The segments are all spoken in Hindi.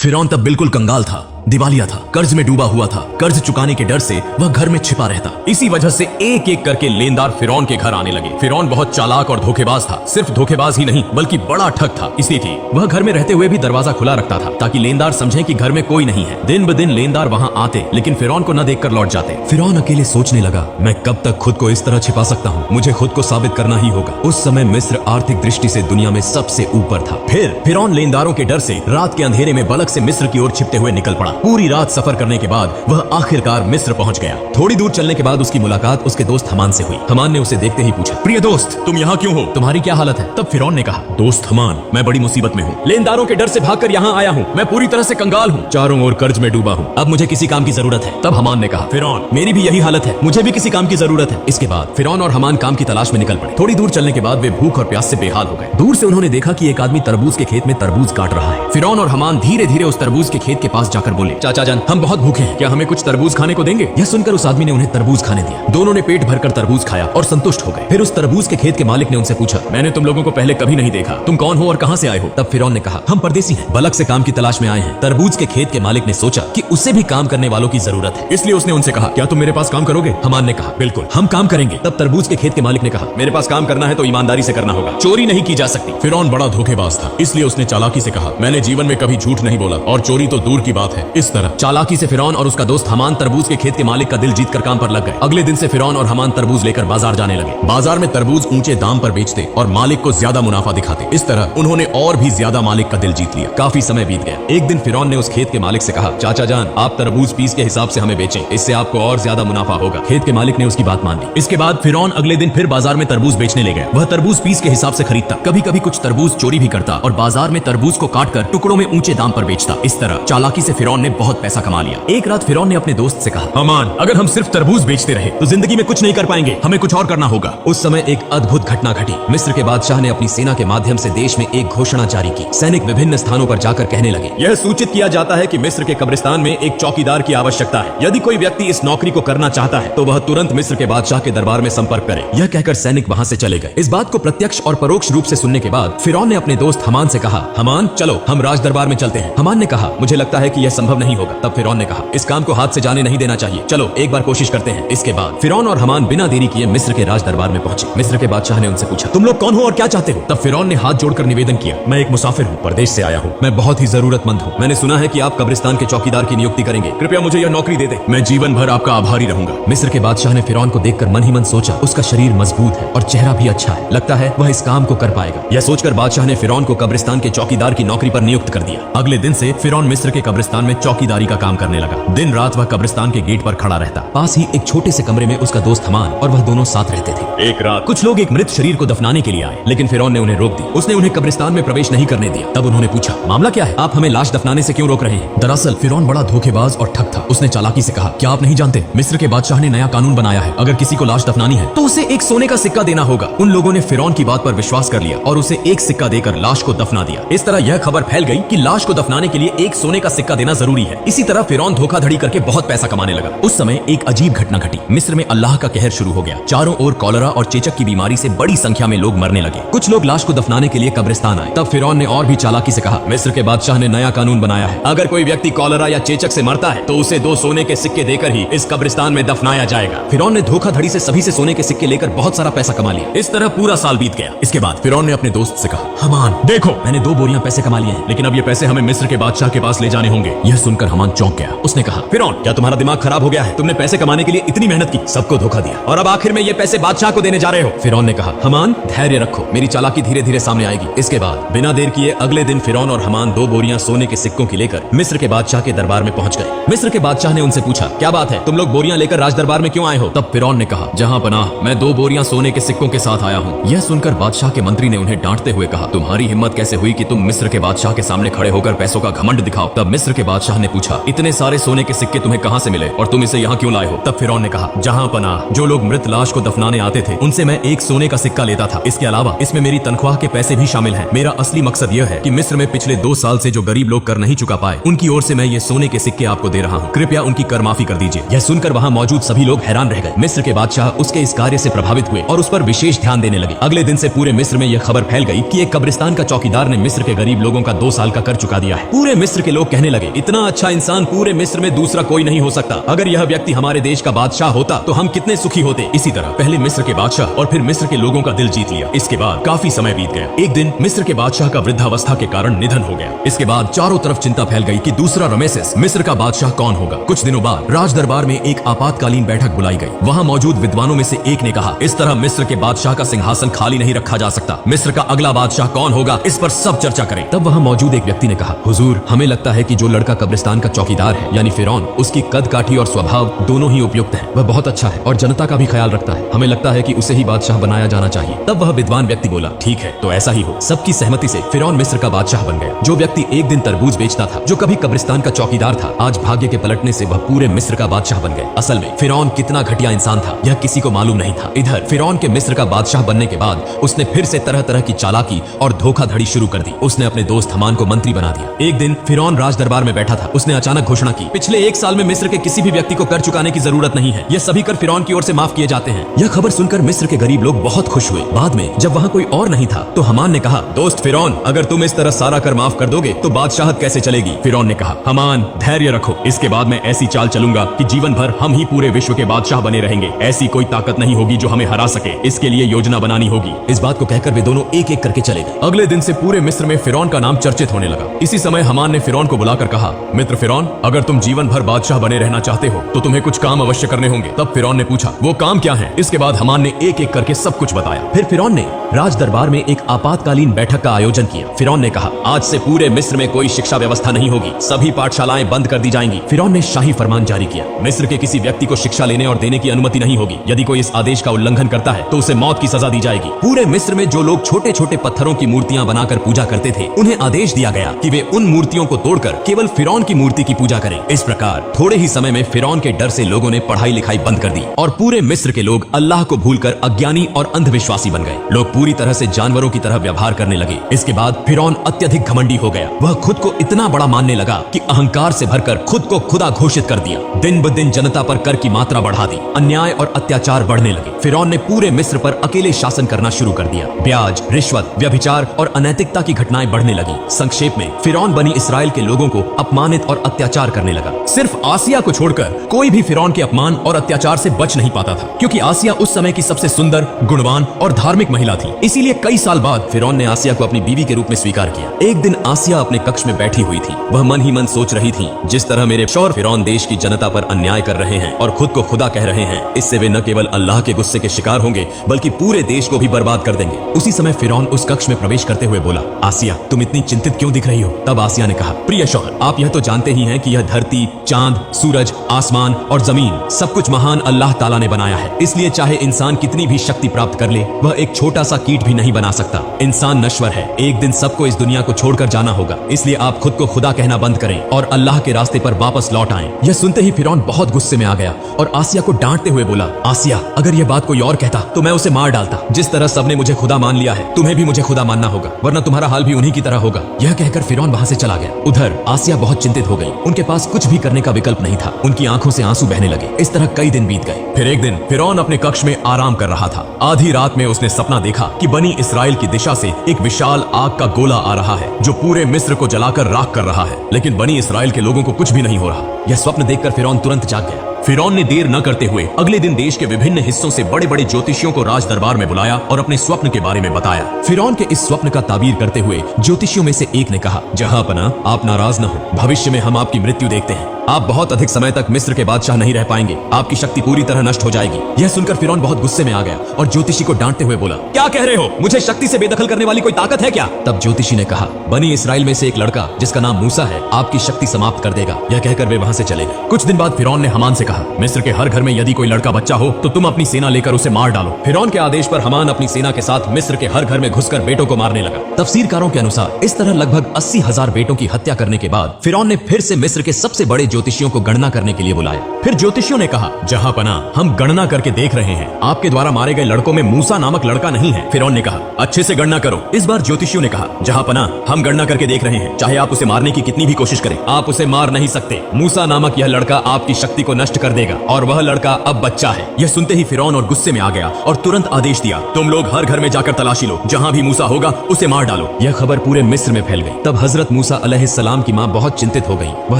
फिरौन तब बिल्कुल कंगाल था, दिवालिया था, कर्ज में डूबा हुआ था। कर्ज चुकाने के डर से वह घर में छिपा रहता। इसी वजह से एक एक करके लेनदार फिरौन के घर आने लगे। फिरौन बहुत चालाक और धोखेबाज था। सिर्फ धोखेबाज ही नहीं बल्कि बड़ा ठग था। इसीलिए वह घर में रहते हुए भी दरवाजा खुला रखता था ताकि लेनदार समझे कि घर में कोई नहीं है। दिन ब दिन लेनदार वहाँ आते लेकिन फिरौन को न देखकर लौट जाते। फिरौन अकेले सोचने लगा, मैं कब तक खुद को इस तरह छिपा सकता हूँ, मुझे खुद को साबित करना ही होगा। उस समय मिस्र आर्थिक दृष्टि से दुनिया में सबसे ऊपर था। फिर फिरौन लेनदारों के डर से रात के अंधेरे में बलक से मिस्र की ओर छिपते हुए निकल पड़ा। पूरी रात सफर करने के बाद वह आखिरकार मिस्र पहुंच गया। थोड़ी दूर चलने के बाद उसकी मुलाकात उसके दोस्त हमान से हुई। हमान ने उसे देखते ही पूछा, प्रिय दोस्त, तुम यहाँ क्यों हो? तुम्हारी क्या हालत है? तब फिरौन ने कहा, दोस्त हमान, मैं बड़ी मुसीबत में हूँ। लेनदारों के डर से भागकर यहाँ आया हूँ। मैं पूरी तरह से कंगाल हूँ, चारों ओर कर्ज में डूबा हूँ। अब मुझे किसी काम की जरूरत है। तब हमान ने कहा, फिरौन, मेरी भी यही हालत है, मुझे भी किसी काम की जरूरत है। इसके बाद फिरौन और हमान काम की तलाश में निकल पड़े। थोड़ी दूर चलने के बाद वे भूख और प्यास से बेहाल हो गए। दूर से उन्होंने देखा कि एक आदमी तरबूज के खेत में तरबूज काट रहा है। फिरौन और हमान धीरे धीरे उस तरबूज के खेत के पास जाकर बोले, चाचा जान, हम बहुत भूखे हैं, क्या हमें कुछ तरबूज खाने को देंगे? यह सुनकर उस आदमी ने उन्हें तरबूज खाने दिया। दोनों ने पेट भरकर तरबूज खाया और संतुष्ट हो गए। फिर उस तरबूज के खेत के मालिक ने उनसे पूछा, मैंने तुम लोगों को पहले कभी नहीं देखा, तुम कौन हो और कहां से आए हो? तब फिरौन ने कहा, हम परदेसी हैं, बलक से काम की तलाश में आए हैं। तरबूज के खेत के मालिक ने सोचा कि उसे भी काम करने वालों की जरूरत है, इसलिए उसने उनसे कहा, क्या तुम मेरे पास काम करोगे? हमान ने कहा, बिल्कुल, हम काम करेंगे। तब तरबूज के खेत के मालिक ने कहा, मेरे पास काम करना है तो ईमानदारी से करना होगा, चोरी नहीं की जा सकती। फिरौन बड़ा धोखेबाज था, इसलिए उसने चालाकी से कहा, मैंने जीवन में कभी झूठ नहीं बोला और चोरी तो दूर की बात है। इस तरह चालाकी से फिरौन और उसका दोस्त हमान तरबूज के खेत के मालिक का दिल जीतकर काम पर लग गए। अगले दिन से फिरौन और हमान तरबूज लेकर बाजार जाने लगे। बाजार में तरबूज ऊंचे दाम पर बेचते और मालिक को ज्यादा मुनाफा दिखाते। इस तरह उन्होंने और भी ज्यादा मालिक का दिल जीत लिया। काफी समय बीत गया। एक दिन फिरौन ने उस खेत के मालिक से कहा, चाचा जान, आप तरबूज पीस के हिसाब से हमें बेचें, इससे आपको और ज्यादा मुनाफा होगा। खेत के मालिक ने उसकी बात मान ली। इसके बाद फिरौन अगले दिन फिर बाजार में तरबूज बेचने ले गया। वह तरबूज पीस के हिसाब से खरीदता, कभी कभी कुछ तरबूज चोरी भी करता और बाजार में तरबूज को काटकर टुकड़ों में ऊंचे दाम पर बेचता। इस तरह चालाकी से फिरौन ने बहुत पैसा कमा लिया। एक रात फिरौन ने अपने दोस्त से कहा, हमान, अगर हम सिर्फ तरबूज बेचते रहे तो जिंदगी में कुछ नहीं कर पाएंगे, हमें कुछ और करना होगा। उस समय एक अद्भुत घटना घटी। मिस्र के बादशाह ने अपनी सेना के माध्यम से देश में एक घोषणा जारी की। सैनिक विभिन्न स्थानों पर जाकर कहने लगे, यह सूचित किया जाता है कि मिस्र के कब्रिस्तान में एक चौकीदार की आवश्यकता है। यदि कोई व्यक्ति इस नौकरी को करना चाहता है तो वह तुरंत मिस्र के बादशाह के दरबार में संपर्क करे। यह कहकर सैनिक वहां से चले गए। इस बात को प्रत्यक्ष और परोक्ष रूप से सुनने के बाद फिरौन ने अपने दोस्त हमान से कहा, हमान, चलो हम राज दरबार में चलते हैं। हमान ने कहा, मुझे लगता है कि यह संभव नहीं होगा। तब फिरौन ने कहा, इस काम को हाथ से जाने नहीं देना चाहिए, चलो एक बार कोशिश करते हैं। इसके बाद फिरौन और हमान बिना देरी किए मिस्र के राज दरबार में पहुंचे। मिस्र के बादशाह ने उनसे पूछा, तुम लोग कौन हो और क्या चाहते हो? तब फिरौन ने हाथ जोड़कर निवेदन किया, मैं एक मुसाफिर हूँ, परदेश से आया हूँ, मैं बहुत ही जरूरतमंद हूँ। मैंने सुना है कि आप कब्रिस्तान के चौकीदार की नियुक्ति करेंगे, कृपया मुझे यह नौकरी दे दे, मैं जीवन भर आपका आभारी रहूंगा। मिस्र के बादशाह ने फिरौन को देखकर मन ही मन सोचा, उसका शरीर मजबूत है और चेहरा भी अच्छा है, लगता है वह इस काम को कर पाएगा। यह सोचकर बादशाह ने फिरौन को कब्रिस्तान के चौकीदार की नौकरी पर नियुक्त कर दिया। अगले दिन से फिरौन मिस्र के कब्रिस्तान में चौकीदारी का काम करने लगा। दिन रात वह कब्रिस्तान के गेट पर खड़ा रहता। पास ही एक छोटे से कमरे में उसका दोस्त हमान और वह दोनों साथ रहते थे। एक रात कुछ लोग एक मृत शरीर को दफनाने के लिए आए, लेकिन फिरौन ने उन्हें रोक दी। उसने उन्हें कब्रिस्तान में प्रवेश नहीं करने दिया। तब उन्होंने पूछा, मामला क्या है? आप हमें लाश दफनाने से क्यों रोक रहे हैं? दरअसल फिरौन बड़ा धोखेबाज और ठग था। उसने चालाकी से कहा, क्या आप नहीं जानते, मिस्र के बादशाह ने नया कानून बनाया है, अगर किसी को लाश दफनानी है तो उसे एक सोने का सिक्का देना होगा। उन लोगों ने फिरौन की बात पर विश्वास कर लिया और उसे एक सिक्का देकर लाश को दफना दिया। इस तरह यह खबर फैल गई कि लाश को दफनाने के लिए एक सोने का सिक्का देना जरूरी है। इसी तरह फिरौन धोखाधड़ी करके बहुत पैसा कमाने लगा। उस समय एक अजीब घटना घटी। मिस्र में अल्लाह का कहर शुरू हो गया। चारों ओर कॉलरा और चेचक की बीमारी से बड़ी संख्या में लोग मरने लगे। कुछ लोग लाश को दफनाने के लिए कब्रिस्तान आए। तब फिरौन ने और भी चालाकी से कहा, मिस्र के बादशाह ने नया कानून बनाया है, अगर कोई व्यक्ति कॉलरा या चेचक से मरता है तो उसे 2 सोने के सिक्के देकर ही इस कब्रिस्तान में दफनाया जाएगा। फिरौन ने धोखाधड़ी से सभी से सोने के सिक्के लेकर बहुत सारा पैसा कमा लिया। इस तरह पूरा साल बीत गया। इसके बाद फिरौन ने अपने दोस्त से कहा, हमान, देखो, मैंने 2 बोरियां पैसे कमा लिए हैं, लेकिन अब ये पैसे हमें मिस्र के बादशाह के पास ले जाने होंगे। यह सुनकर हमान चौंक गया। उसने कहा, फिरौन, क्या तुम्हारा दिमाग खराब हो गया है? तुमने पैसे कमाने के लिए इतनी मेहनत की, सबको धोखा दिया और अब आखिर में ये पैसे बादशाह को देने जा रहे हो। फिरौन ने कहा, हमान, धैर्य रखो, मेरी चालाकी धीरे धीरे सामने आएगी। इसके बाद बिना देर किए अगले दिन फिरौन और हमान 2 बोरियां सोने के सिक्कों की लेकर मिस्र के बादशाह के दरबार में पहुंच गए। मिस्र के बादशाह ने उनसे पूछा, क्या बात है, तुम लोग बोरियां लेकर राज दरबार में क्यों आए हो? तब फिरौन ने कहा, जहां पनाह, मैं 2 बोरियां सोने के सिक्कों के साथ आया हूँ। यह सुनकर बादशाह के मंत्री ने उन्हें डांटते हुए कहा, तुम्हारी हिम्मत कैसे हुई कि तुम मिस्र के बादशाह के सामने खड़े होकर पैसों का घमंड दिखाओ? तब मिस्र के बादशाह बादशाह ने पूछा, इतने सारे सोने के सिक्के तुम्हें कहाँ से मिले और तुम इसे यहाँ क्यों लाए हो? तब फिरौन ने कहा, जहाँ पनाह, जो लोग मृत लाश को दफनाने आते थे उनसे मैं एक सोने का सिक्का लेता था। इसके अलावा इसमें मेरी तनख्वाह के पैसे भी शामिल हैं। मेरा असली मकसद यह है कि मिस्र में पिछले 2 साल से जो गरीब लोग कर नहीं चुका पाए, उनकी ओर से मैं ये सोने के सिक्के आपको दे रहा हूँ। कृपया उनकी कर माफी कर दीजिए। यह सुनकर वहाँ मौजूद सभी लोग हैरान रह गए। मिस्र के बादशाह उसके इस कार्य से प्रभावित हुए और उस पर विशेष ध्यान देने लगे। अगले दिन से पूरे मिस्र में यह खबर फैल गई कि एक कब्रिस्तान का चौकीदार ने मिस्र के गरीब लोगों का 2 साल का कर चुका दिया है। पूरे मिस्र के लोग कहने लगे, इतना अच्छा इंसान पूरे मिस्र में दूसरा कोई नहीं हो सकता। अगर यह व्यक्ति हमारे देश का बादशाह होता तो हम कितने सुखी होते। इसी तरह पहले मिस्र के बादशाह और फिर मिस्र के लोगों का दिल जीत लिया। इसके बाद काफी समय बीत गया। एक दिन मिस्र के बादशाह का वृद्धावस्था के कारण निधन हो गया। इसके बाद चारों तरफ चिंता फैल गई कि दूसरा रमेसेस मिस्र का बादशाह कौन होगा। कुछ दिनों बाद राज दरबार में एक आपातकालीन बैठक बुलाई गई। वहाँ मौजूद विद्वानों में से एक ने कहा, इस तरह मिस्र के बादशाह का सिंहासन खाली नहीं रखा जा सकता। मिस्र का अगला बादशाह कौन होगा, इस पर सब चर्चा करें। तब वहाँ मौजूद एक व्यक्ति ने कहा, हुजूर, हमें लगता है कि जो लड़का कब्रिस्तान का चौकीदार है यानी फिरौन, उसकी कद काठी और स्वभाव दोनों ही उपयुक्त है। वह बहुत अच्छा है और जनता का भी ख्याल रखता है। हमें लगता है कि उसे ही बादशाह बनाया जाना चाहिए। तब वह विद्वान व्यक्ति बोला, ठीक है, तो ऐसा ही हो। सबकी सहमति से फिरौन मिस्र का बादशाह बन गया। जो व्यक्ति एक दिन तरबूज बेचता था, जो कभी कब्रिस्तान का चौकीदार था, आज भाग्य के पलटने से वह पूरे मिस्र का बादशाह बन गया। असल में फिरौन कितना घटिया इंसान था यह किसी को मालूम नहीं था। इधर फिरौन के मिस्र का बादशाह बनने के बाद उसने फिर से तरह तरह की चालाकी और धोखाधड़ी शुरू कर दी। उसने अपने दोस्त हमान को मंत्री बना दिया। एक दिन फिरौन राज दरबार में बैठा था। उसने अचानक घोषणा की, पिछले 1 साल में मिस्र के किसी भी व्यक्ति को कर चुकाने की जरूरत नहीं है। यह सभी कर फिरौन की ओर से माफ किए जाते हैं। यह खबर सुनकर मिस्र के गरीब लोग बहुत खुश हुए। बाद में जब वहाँ कोई और नहीं था तो हमान ने कहा, दोस्त फिरौन, अगर तुम इस तरह सारा कर माफ कर दोगे तो बादशाहत कैसे चलेगी? फिरौन ने कहा, हमान, धैर्य रखो। इसके बाद मैं ऐसी चाल चलूंगा कि जीवन भर हम ही पूरे विश्व के बादशाह बने रहेंगे। ऐसी कोई ताकत नहीं होगी जो हमें हरा सके। इसके लिए योजना बनानी होगी। इस बात को कहकर वे दोनों एक एक करके चले गए। अगले दिन से पूरे मिस्र में फिरौन का नाम चर्चित होने लगा। इसी समय हमान ने फिरौन को बुलाकर कहा, मित्र फिरौन, अगर तुम जीवन भर बादशाह बने रहना चाहते हो तो तुम्हें कुछ काम अवश्य करने होंगे। तब फिरौन ने पूछा, वो काम क्या है? इसके बाद हमान ने एक एक करके सब कुछ बताया। फिर फिरौन ने राज दरबार में एक आपातकालीन बैठक का आयोजन किया। फिरौन ने कहा, आज से पूरे मिस्र में कोई शिक्षा व्यवस्था नहीं होगी। सभी पाठशालाएं बंद कर दी जाएंगी। फिरौन ने शाही फरमान जारी किया, मिस्र के किसी व्यक्ति को शिक्षा लेने और देने की अनुमति नहीं होगी। यदि कोई इस आदेश का उल्लंघन करता है तो उसे मौत की सजा दी जाएगी। पूरे मिस्र में जो लोग छोटे छोटे पत्थरों की मूर्तियां बनाकर पूजा करते थे, उन्हें आदेश दिया गया कि वे उन मूर्तियों को तोड़कर केवल फिरौन की मूर्ति की पूजा करें। इस प्रकार थोड़े ही समय में फिरौन के डर से लोगों ने पढ़ाई लिखाई बंद कर दी और पूरे मिस्र के लोग अल्लाह को भूलकर अज्ञानी और अंधविश्वासी बन गए। लोग पूरी तरह से जानवरों की तरह व्यवहार करने लगे। इसके बाद फिरौन अत्यधिक घमंडी हो गया। वह खुद को इतना बड़ा मानने लगा कि अहंकार से भरकर खुद को खुदा घोषित कर दिया। दिन ब दिन जनता पर कर की मात्रा बढ़ा दी। अन्याय और अत्याचार बढ़ने लगे। फिरौन ने पूरे मिस्र पर अकेले शासन करना शुरू कर दिया। ब्याज, रिश्वत, व्यभिचार और अनैतिकता की घटनाएं बढ़ने लगी। संक्षेप में फिरौन बनी इसराइल के लोगों को अपमानित और अत्याचार करने लगा। सिर्फ आसिया को छोड़कर कोई भी फिरौन के अपमान और अत्याचार से बच नहीं पाता था, क्योंकि आसिया उस समय की सबसे सुंदर, गुणवान और धार्मिक महिला थी। इसीलिए कई साल बाद फिरौन ने आसिया को अपनी बीवी के रूप में स्वीकार किया। एक दिन आसिया अपने कक्ष में बैठी हुई थी। वह मन ही मन सोच रही थी, जिस तरह मेरे शौहर फिरौन देश की जनता पर अन्याय कर रहे हैं और खुद को खुदा कह रहे हैं, इससे वे न केवल अल्लाह के गुस्से के शिकार होंगे बल्कि पूरे देश को भी बर्बाद कर देंगे। उसी समय फिरौन उस कक्ष में प्रवेश करते हुए बोला, आसिया, तुम इतनी चिंतित क्यों दिख रही हो? तब आसिया ने कहा, प्रिय शौहर, आप यह तो जानते ही हैं कि यह धरती, चांद, सूरज, आसमान और जमीन सब कुछ महान अल्लाह ताला ने बनाया है। इसलिए चाहे इंसान कितनी भी शक्ति प्राप्त कर ले, वह एक छोटा सा कीट भी नहीं बना सकता। इंसान नश्वर है। एक दिन सबको इस दुनिया को छोड़कर जाना होगा। इसलिए आप खुद को खुदा कहना बंद करें और अल्लाह के रास्ते पर वापस लौट आएं। यह सुनते ही फिरौन बहुत गुस्से में आ गया और आसिया को डांटते हुए बोला, आसिया, अगर यह बात कोई और कहता तो मैं उसे मार डालता। जिस तरह सबने मुझे खुदा मान लिया है, तुम्हें भी मुझे खुदा मानना होगा, वरना तुम्हारा हाल भी उन्हीं की तरह होगा। यह कहकर फिरौन वहां से चला गया। उधर आसिया बहुत चिंतित हो गई। उनके पास कुछ भी करने का विकल्प नहीं था। उनकी आंखों से आंसू बहने लगे। इस तरह कई दिन बीत गए। फिर एक दिन फिरौन अपने कक्ष में आराम कर रहा था। आधी रात में उसने सपना देखा कि बनी इसराइल की दिशा से एक विशाल आग का गोला आ रहा है जो पूरे मिस्र को जलाकर राख कर रहा है, लेकिन बनी इसराइल के लोगों को कुछ भी नहीं हो रहा। यह स्वप्न देखकर फिरौन तुरंत जाग गया। फिरौन ने देर न करते हुए अगले दिन देश के विभिन्न हिस्सों से बड़े बड़े ज्योतिषियों को राज दरबार में बुलाया और अपने स्वप्न के बारे में बताया। फिरौन के इस स्वप्न का ताबीर करते हुए ज्योतिषियों में से एक ने कहा, जहां पना, आप नाराज न हो, भविष्य में हम आपकी मृत्यु देखते हैं। आप बहुत अधिक समय तक मिस्र के बादशाह नहीं रह पाएंगे, आपकी शक्ति पूरी तरह नष्ट हो जाएगी। यह सुनकर फिरौन बहुत गुस्से में आ गया और ज्योतिषी को डांटते हुए बोला, क्या कह रहे हो? मुझे शक्ति से बेदखल करने वाली कोई ताकत है क्या? तब ज्योतिषी ने कहा, बनी इसराइल में से एक लड़का जिसका नाम मूसा है आपकी शक्ति समाप्त कर देगा। यह कहकर वे वहां से चले गए। कुछ दिन बाद फिरौन ने हमान से कहा, मिस्र के हर घर में यदि कोई लड़का बच्चा हो तो तुम अपनी सेना लेकर उसे मार डालो। फिरौन के आदेश पर हमान अपनी सेना के साथ मिस्र के हर घर में घुसकर बेटों को मारने लगा। तफसीरकारों के अनुसार इस तरह लगभग 80,000 बेटों की हत्या करने के बाद फिरौन ने फिर से मिस्र के सबसे बड़े ज्योतिषियों को गणना करने के लिए बुलाया। फिर ज्योतिषियों ने कहा, जहां पना हम गणना करके देख रहे हैं, आपके द्वारा मारे गए लड़कों में मूसा नामक लड़का नहीं है। फिरौन ने कहा, अच्छे से गणना करो। इस बार ज्योतिषियों ने कहा, जहां पना हम गणना करके देख रहे हैं, चाहे आप उसे मारने की कितनी भी कोशिश करें, आप उसे मार नहीं सकते। मूसा नामक यह लड़का आपकी शक्ति को नष्ट कर देगा और वह लड़का अब बच्चा है। यह सुनते ही फिरौन और गुस्से में आ गया और तुरंत आदेश दिया, तुम लोग हर घर में जाकर तलाशी लो, जहां भी मूसा होगा उसे मार डालो। यह खबर पूरे मिस्र में फैल गई। तब हजरत मूसा अलैहिस्सलाम की मां बहुत चिंतित हो गई। वह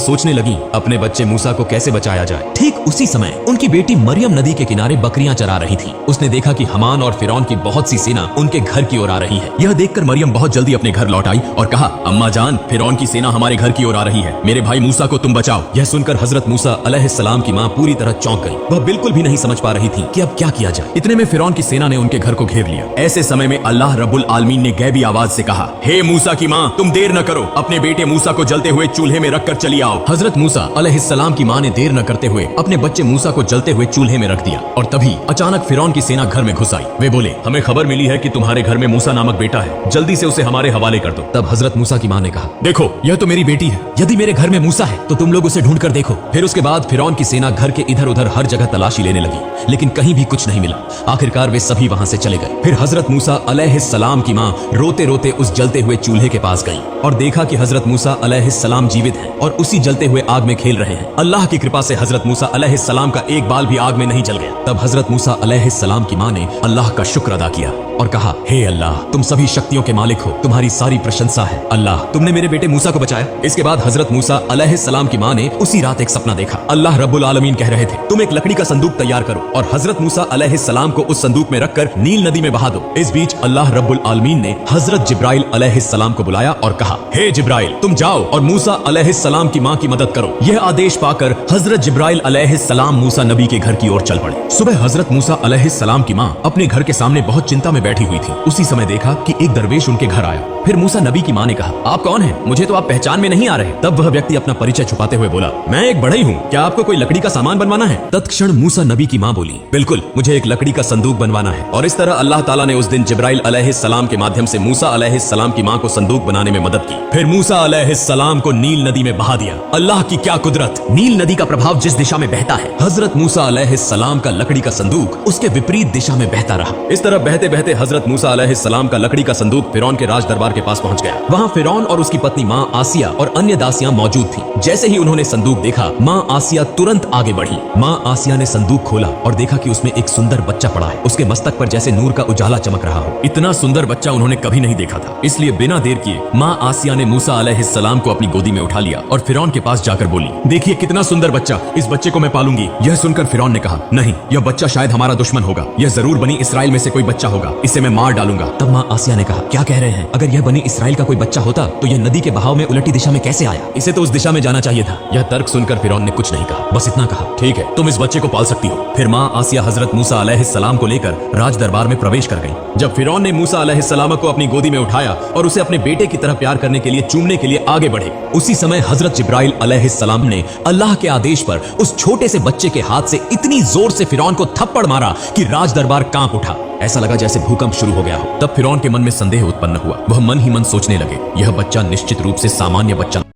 सोचने लगी अपने बच्चे मूसा को कैसे बचाया जाए। ठीक उसी समय उनकी बेटी मरियम नदी के किनारे बकरियां चरा रही थी। उसने देखा कि हमान और फिरौन की बहुत सी सेना उनके घर की ओर आ रही है। यह देखकर मरियम बहुत जल्दी अपने घर लौट आई और कहा, अम्मा जान, फिरौन की सेना हमारे घर की ओर आ रही है, मेरे भाई मूसा को तुम बचाओ। यह सुनकर हजरत मूसा अलैहिस्सलाम की मां पूरी तरह चौंक गई। वह बिल्कुल भी नहीं समझ पा रही थी कि अब क्या किया जाए। इतने में फिरौन की सेना ने उनके घर को घेर लिया। ऐसे समय में अल्लाह रब्बुल आलमीन ने गैबी आवाज से कहा, हे मूसा की मां, तुम देर न करो, अपने बेटे मूसा को जलते हुए चूल्हे में रखकर चली आओ। हजरत मूसा अलैहिस्सलाम की मां ने देर न करते हुए अपने बच्चे मूसा को जलते हुए चूल्हे में रख दिया और तभी अचानक फिरौन की सेना घर में घुस आई। वे बोले, हमें खबर मिली है कि तुम्हारे घर में मूसा नामक बेटा है, जल्दी से उसे हमारे हवाले कर दो। तब हजरत मूसा की मां ने कहा, देखो यह तो मेरी बेटी है, यदि मेरे घर में मूसा है तो तुम लोग उसे ढूंढ कर देखो। फिर उसके बाद फिरौन की सेना घर के इधर उधर हर जगह तलाशी लेने लगी, लेकिन कहीं भी कुछ नहीं मिला। आखिरकार वे सभी वहां से चले गए। फिर हजरत मूसा अलैहिस्सलाम की मां रोते रोते उस जलते हुए चूल्हे के पास गई और देखा कि हजरत मूसा अलैहिस्सलाम जीवित हैं और उसी जलते हुए आग में खेल रहे हैं। अल्लाह की कृपा से हजरत मूसा अलैहिस्सलाम का एक बाल भी आग में नहीं जल गया। तब हजरत मूसा अलैहिस्सलाम की मां ने अल्लाह का शुक्र अदा किया और कहा, हे अल्लाह, तुम सभी शक्तियों के मालिक हो, तुम्हारी सारी प्रशंसा है। अल्लाह, तुमने मेरे बेटे मूसा को बचाया। इसके बाद हजरत मूसा अलैहिस्सलाम की मां ने उसी रात एक सपना देखा। अल्लाह रब्बुल आलमीन कह रहे थे, तुम एक लकड़ी का संदूक तैयार करो और हजरत मूसा अलैहिस्सलाम को उस संदूक में रखकर नील नदी में बहा दो। इस बीच अल्लाह रब्बुल आलमीन ने हजरत जिब्राइल अलैहिस्सलाम को बुलाया और कहा, हे जिब्राइल, तुम जाओ और मूसा अलैहिस्सलाम की मां की मदद करो। यह आदेश पाकर हजरत जिब्राइल अलैहिस्सलाम मूसा नबी के घर की ओर चल पड़े। सुबह हजरत मूसा अलैहिस्सलाम की मां अपने घर के सामने बहुत चिंता में बैठी हुई थी। उसी समय देखा कि एक दरवेश उनके घर आया। फिर मूसा नबी की मां ने कहा, आप कौन हैं? मुझे तो आप पहचान में नहीं आ रहे। तब वह व्यक्ति अपना परिचय छुपाते हुए बोला, मैं एक बढ़ई हूँ, क्या आपको कोई लकड़ी का सामान बनवाना है? तत्क्षण मूसा नबी की मां बोली, बिल्कुल, मुझे एक लकड़ी का संदूक बनवाना है। और इस तरह अल्लाह ताला ने उस दिन जिब्राइल अलैहिस्सलाम के माध्यम से मूसा अलैहिस्सलाम की मां को संदूक बनाने में मदद की। फिर मूसा अलैहिस्सलाम को नील नदी में बहा दिया। अल्लाह की क्या कुदरत! नील नदी का प्रभाव जिस दिशा में बहता है, हजरत मूसा अलैहिस्सलाम का लकड़ी का संदूक उसके विपरीत दिशा में बहता रहा। इस तरह बहते बहते हजरत मूसा अलैहिस्सलाम का लकड़ी का संदूक फिरौन के राज दरबार के पास पहुंच गया। वहां फिरौन और उसकी पत्नी मां आसिया और अन्य दासियां मौजूद थी। जैसे ही उन्होंने संदूक देखा, मां आसिया तुरंत आगे बढ़ी। मां आसिया ने संदूक खोला और देखा कि उसमें एक सुंदर बच्चा पड़ा है। उसके मस्तक पर जैसे नूर का उजाला चमक रहा हो। इतना सुंदर बच्चा उन्होंने कभी नहीं देखा था। इसलिए बिना देर किए मां आसिया ने मूसा अलैहिस्सलाम को अपनी गोदी में उठा लिया और फिरौन के पास जाकर बोली, देखिए कितना सुंदर बच्चा, इस बच्चे को मैं पालूंगी। यह सुनकर फिरौन ने कहा, नहीं, यह बच्चा शायद हमारा दुश्मन होगा, यह जरूर बनी इसराइल में से कोई बच्चा होगा, इसे मैं मार डालूंगा। तब मां आसिया ने कहा, क्या कह रहे हैं? अगर यह बनी इसराइल का कोई बच्चा होता तो यह नदी के बहाव में उलटी दिशा में कैसे आया? इसे तो उस दिशा में जाना चाहिए था। यह तर्क सुनकर फिरौन ने कुछ नहीं कहा, बस इतना कहा, ठीक है, तुम इस बच्चे को पाल सकती हो। फिर मां आसिया हजरत मूसा अलैहिस्सलाम को लेकर राज दरबार में प्रवेश कर गई। जब फिरौन ने मूसा अलैहिस्सलाम को अपनी गोदी में उठाया और उसे अपने बेटे की तरह प्यार करने के लिए चूमने के लिए आगे बढ़े, उसी समय हजरत जिब्राइल अलैहिस्सलाम ने अल्लाह के आदेश पर उस छोटे से बच्चे के हाथ से इतनी जोर से फिरौन को थप्पड़ मारा कि राज दरबार कांप उठा। ऐसा लगा जैसे भूकंप शुरू हो गया हो। तब फिरौन के मन में संदेह उत्पन्न हुआ। वह मन ही मन सोचने लगे, यह बच्चा निश्चित रूप से सामान्य बच्चा